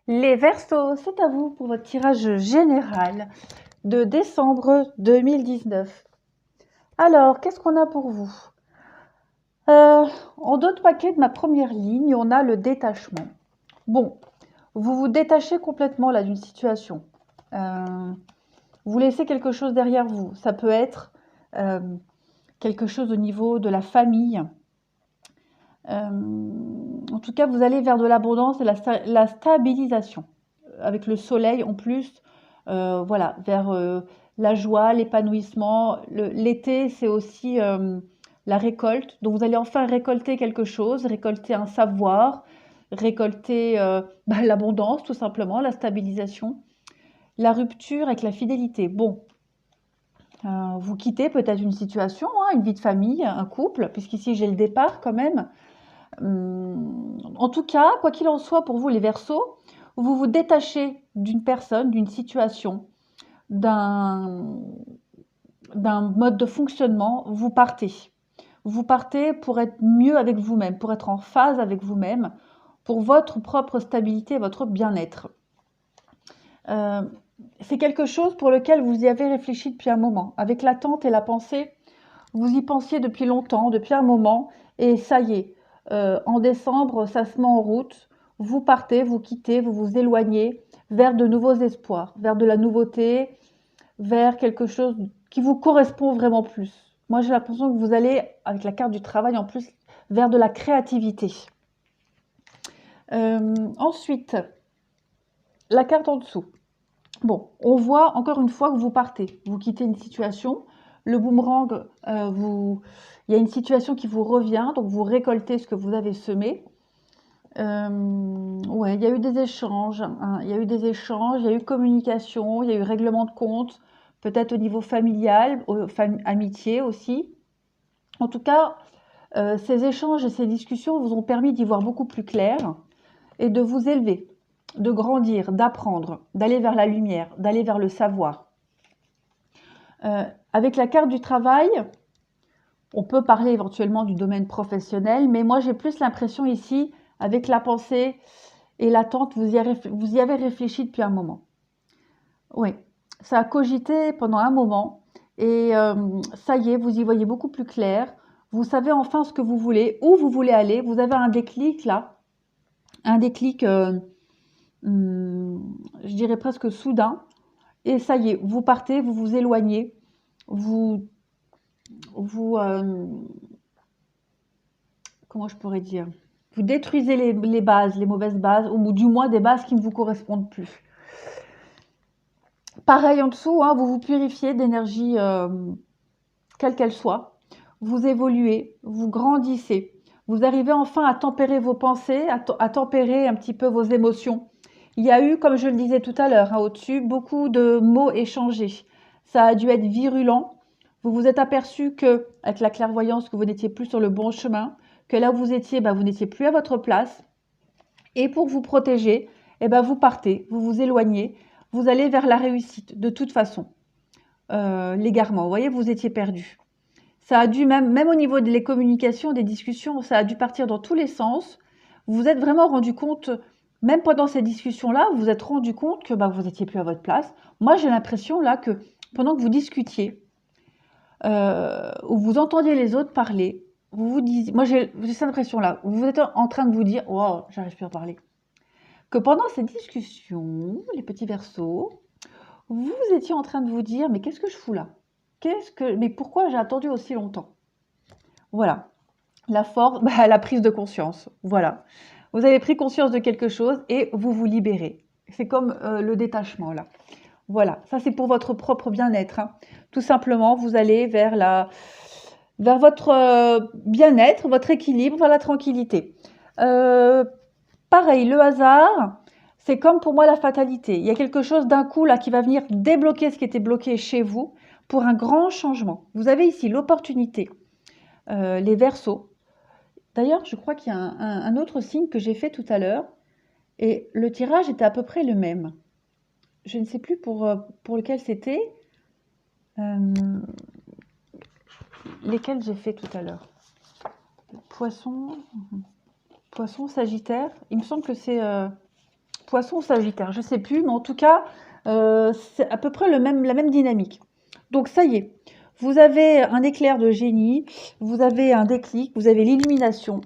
Les Verseaux, c'est à vous pour votre tirage général de décembre 2019. Alors, qu'est-ce qu'on a pour vous? En d'autres paquets de ma première ligne, on a le détachement. Bon, vous vous détachez complètement là d'une situation. Euh, vous laissez quelque chose derrière vous. Ça peut être euh, quelque chose au niveau de la famille. En tout cas, vous allez vers de l'abondance et la stabilisation. Avec le soleil en plus, voilà, vers la joie, l'épanouissement. L'été, c'est aussi la récolte. Donc, vous allez enfin récolter quelque chose, récolter un savoir, récolter l'abondance, tout simplement, la stabilisation. La rupture avec la fidélité. Bon, vous quittez peut-être une situation, hein, une vie de famille, un couple, puisqu'ici j'ai le départ quand même. En tout cas, quoi qu'il en soit pour vous les Verseaux, vous vous détachez d'une personne, d'une situation, d'un mode de fonctionnement, vous partez. Vous partez pour être mieux avec vous-même, pour être en phase avec vous-même, pour votre propre stabilité, votre bien-être. Euh, c'est quelque chose pour lequel vous y avez réfléchi depuis un moment. Avec l'attente et la pensée, vous y pensiez depuis longtemps, depuis un moment, et ça y est, en décembre, ça se met en route. Vous partez, vous quittez, vous vous éloignez vers de nouveaux espoirs, vers de la nouveauté, vers quelque chose qui vous correspond vraiment plus. Moi, j'ai l'impression que vous allez, avec la carte du travail en plus, vers de la créativité. Ensuite, la carte en dessous. Bon, on voit encore une fois que vous partez, vous quittez une situation, le boomerang, il y a une situation qui vous revient, donc vous récoltez ce que vous avez semé. Ouais, il y a eu des échanges, hein, il y a eu des échanges, il y a eu communication, il y a eu règlement de compte, peut-être au niveau familial, amitié aussi. En tout cas, ces échanges et ces discussions vous ont permis d'y voir beaucoup plus clair et de vous élever, de grandir, d'apprendre, d'aller vers la lumière, d'aller vers le savoir. Avec la carte du travail, on peut parler éventuellement du domaine professionnel, mais moi j'ai plus l'impression ici, avec la pensée et l'attente, vous y avez réfléchi depuis un moment. Oui, ça a cogité pendant un moment et ça y est, vous y voyez beaucoup plus clair. Vous savez enfin ce que vous voulez, où vous voulez aller. Vous avez un déclic là, un déclic, je dirais presque soudain. Et ça y est, vous partez, vous vous éloignez, vous, vous, comment je pourrais dire, vous détruisez les bases, les mauvaises bases, ou du moins des bases qui ne vous correspondent plus. Pareil en dessous, hein, vous vous purifiez d'énergie, quelle qu'elle soit. Vous évoluez, vous grandissez. Vous arrivez enfin à tempérer vos pensées, à tempérer un petit peu vos émotions. Il y a eu, comme je le disais tout à l'heure, hein, au-dessus, beaucoup de mots échangés. Ça a dû être virulent. Vous vous êtes aperçu que, avec la clairvoyance, que vous n'étiez plus sur le bon chemin, que là où vous étiez, vous n'étiez plus à votre place. Et pour vous protéger, vous partez, vous vous éloignez, vous allez vers la réussite, de toute façon, l'égarement. Vous voyez, vous étiez perdu. Ça a dû, même au niveau des communications, des discussions, ça a dû partir dans tous les sens. Vous vous êtes vraiment rendu compte, même pendant ces discussions-là, vous vous êtes rendu compte que vous n'étiez plus à votre place. Moi, j'ai l'impression là que pendant que vous discutiez, ou vous entendiez les autres parler, vous vous disiez, moi j'ai cette impression-là, vous êtes en train de vous dire, wow, j'arrive plus à parler. Que pendant ces discussions, les petits Verseaux, vous étiez en train de vous dire, mais qu'est-ce que je fous là? Mais pourquoi j'ai attendu aussi longtemps? Voilà. La force, la prise de conscience. Voilà. Vous avez pris conscience de quelque chose et vous vous libérez. C'est comme le détachement là. Voilà. Ça c'est pour votre propre bien-être, hein. Tout simplement, vous allez vers votre bien-être, votre équilibre, vers la tranquillité. Pareil, le hasard, c'est comme pour moi la fatalité. Il y a quelque chose d'un coup là qui va venir débloquer ce qui était bloqué chez vous pour un grand changement. Vous avez ici l'opportunité, les Verseaux. D'ailleurs, je crois qu'il y a un autre signe que j'ai fait tout à l'heure et le tirage était à peu près le même. Je ne sais plus pour lequel c'était, lesquels j'ai fait tout à l'heure. Poisson, Poisson, Sagittaire. Il me semble que c'est Poisson, Sagittaire, je ne sais plus, mais en tout cas, c'est à peu près la même dynamique. Donc ça y est, vous avez un éclair de génie, vous avez un déclic, vous avez l'illumination.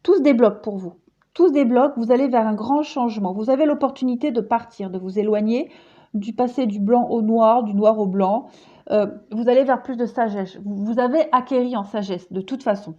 Tout se débloque pour vous. Tout se débloque, vous allez vers un grand changement. Vous avez l'opportunité de partir, de vous éloigner, du passé du blanc au noir, du noir au blanc. Vous allez vers plus de sagesse. Vous avez acquéri en sagesse, de toute façon.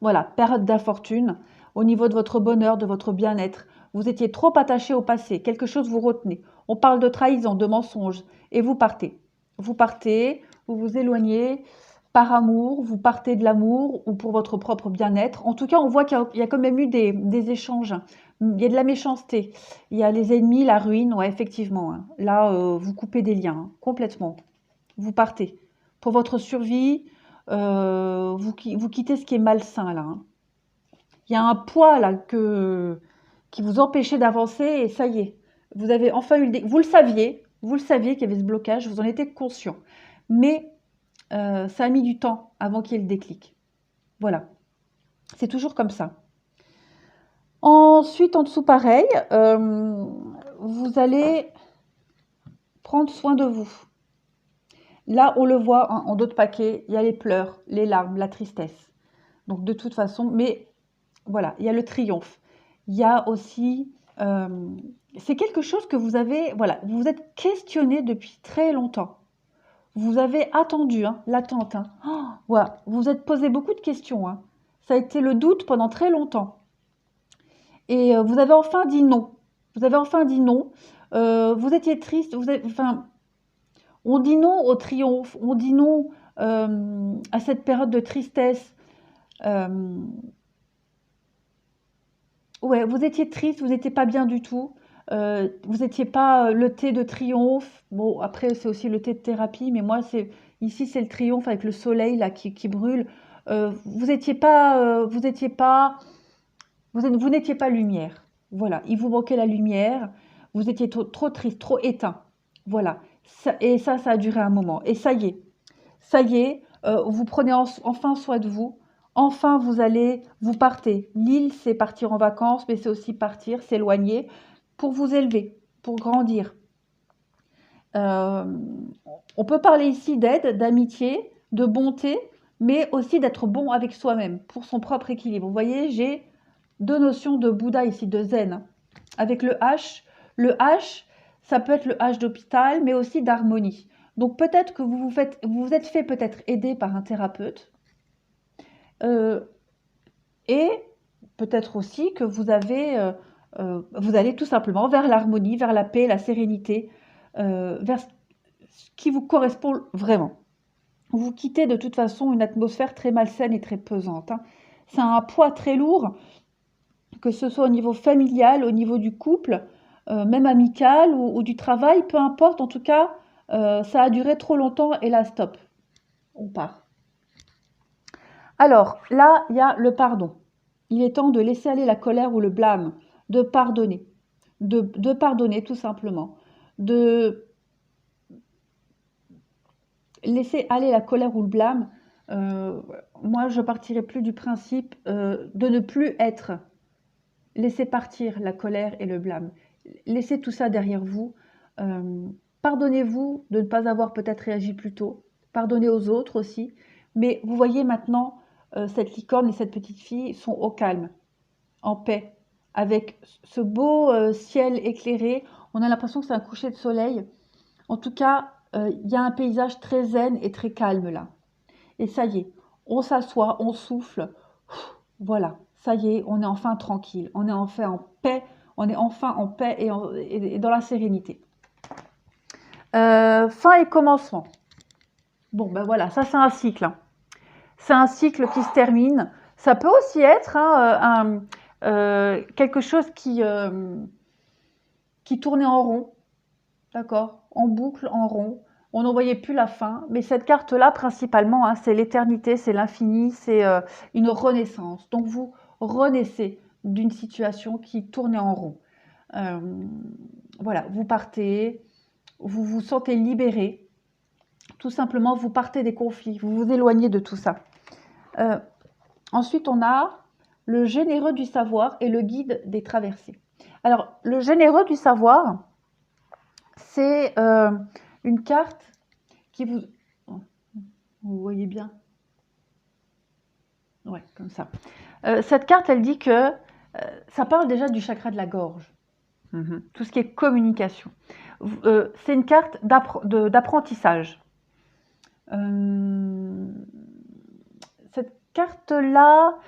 Voilà, période d'infortune au niveau de votre bonheur, de votre bien-être. Vous étiez trop attaché au passé, quelque chose vous retenez. On parle de trahison, de mensonge, et vous partez. Vous partez, vous vous éloignez par amour, vous partez de l'amour ou pour votre propre bien-être. En tout cas, on voit qu'il y a quand même eu des échanges. Il y a de la méchanceté. Il y a les ennemis, la ruine, ouais, effectivement. Hein. Là, vous coupez des liens, hein, complètement. Vous partez. Pour votre survie, vous quittez ce qui est malsain, là. Hein. Il y a un poids, là, qui vous empêchait d'avancer, et ça y est. Vous avez enfin eu le... Vous le saviez qu'il y avait ce blocage, vous en étiez conscient. Mais ça a mis du temps avant qu'il y ait le déclic. Voilà. C'est toujours comme ça. Ensuite, en dessous, pareil, vous allez prendre soin de vous. Là, on le voit hein, en d'autres paquets, il y a les pleurs, les larmes, la tristesse. Donc, de toute façon, mais voilà, il y a le triomphe. Il y a aussi... c'est quelque chose que vous avez... Voilà, vous vous êtes questionné depuis très longtemps. Vous avez attendu, hein, l'attente. Hein. Oh, voilà, vous vous êtes posé beaucoup de questions. Hein. Ça a été le doute pendant très longtemps. Et vous avez enfin dit non. Vous avez enfin dit non. Vous étiez triste. Enfin, on dit non au triomphe. On dit non à cette période de tristesse. Ouais, vous étiez triste, vous n'étiez pas bien du tout. Vous n'étiez pas le thé de triomphe. Bon, après, c'est aussi le thé de thérapie, mais moi, ici, c'est le triomphe avec le soleil là, qui brûle. Vous n'étiez pas, vous n'étiez pas lumière. Voilà, il vous manquait la lumière. Vous étiez trop triste, trop éteint. Voilà. Et ça a duré un moment. Et ça y est, vous prenez enfin soin de vous. Enfin, vous partez. L'île, c'est partir en vacances, mais c'est aussi partir, s'éloigner, pour vous élever, pour grandir. On peut parler ici d'aide, d'amitié, de bonté, mais aussi d'être bon avec soi-même, pour son propre équilibre. Vous voyez, j'ai deux notions de Bouddha ici, de zen. Avec le H, ça peut être le H d'hôpital, mais aussi d'harmonie. Donc peut-être que vous vous êtes fait peut-être aider par un thérapeute, et peut-être aussi que vous allez tout simplement vers l'harmonie, vers la paix, la sérénité, vers ce qui vous correspond vraiment. Vous quittez de toute façon une atmosphère très malsaine et très pesante. Hein. C'est un poids très lourd, que ce soit au niveau familial, au niveau du couple, même amical ou du travail, peu importe. En tout cas, ça a duré trop longtemps et là, stop, on part. Alors, là, il y a le pardon. Il est temps de laisser aller la colère ou le blâme, de pardonner. De pardonner, tout simplement. De laisser aller la colère ou le blâme. Moi, je partirais plus du principe de ne plus être. Laissez partir la colère et le blâme. Laissez tout ça derrière vous. Pardonnez-vous de ne pas avoir peut-être réagi plus tôt. Pardonnez aux autres aussi. Mais vous voyez maintenant, cette licorne et cette petite fille sont au calme, en paix, avec ce beau ciel éclairé. On a l'impression que c'est un coucher de soleil. En tout cas, il y a un paysage très zen et très calme là. Et ça y est, on s'assoit, on souffle. Voilà, ça y est, on est enfin tranquille. On est enfin en paix. On est enfin en paix et dans la sérénité. Fin et commencement. Bon, ben voilà, ça c'est un cycle. Hein. C'est un cycle qui se termine. Ça peut aussi être hein, quelque chose qui tournait en rond, d'accord, en boucle, en rond. On n'en voyait plus la fin. Mais cette carte-là, principalement, hein, c'est l'éternité, c'est l'infini, c'est une renaissance. Donc vous renaissez d'une situation qui tournait en rond. Voilà, vous partez, vous vous sentez libéré. Tout simplement, vous partez des conflits, vous vous éloignez de tout ça. Ensuite, on a le généreux du savoir et le guide des traversées. Alors, le généreux du savoir, c'est une carte qui vous... Vous voyez bien? Ouais, comme ça. Cette carte, elle dit que ça parle déjà du chakra de la gorge. Tout ce qui est communication. C'est une carte d'apprentissage. Cette carte-là,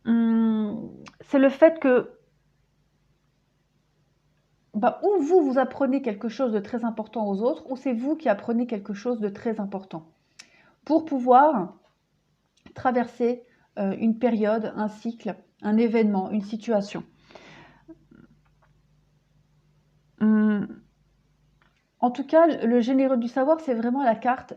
c'est le fait que ou vous apprenez quelque chose de très important aux autres, ou c'est vous qui apprenez quelque chose de très important. Pour pouvoir traverser une période, un cycle, un événement, une situation. En tout cas, le généreux du savoir, c'est vraiment la carte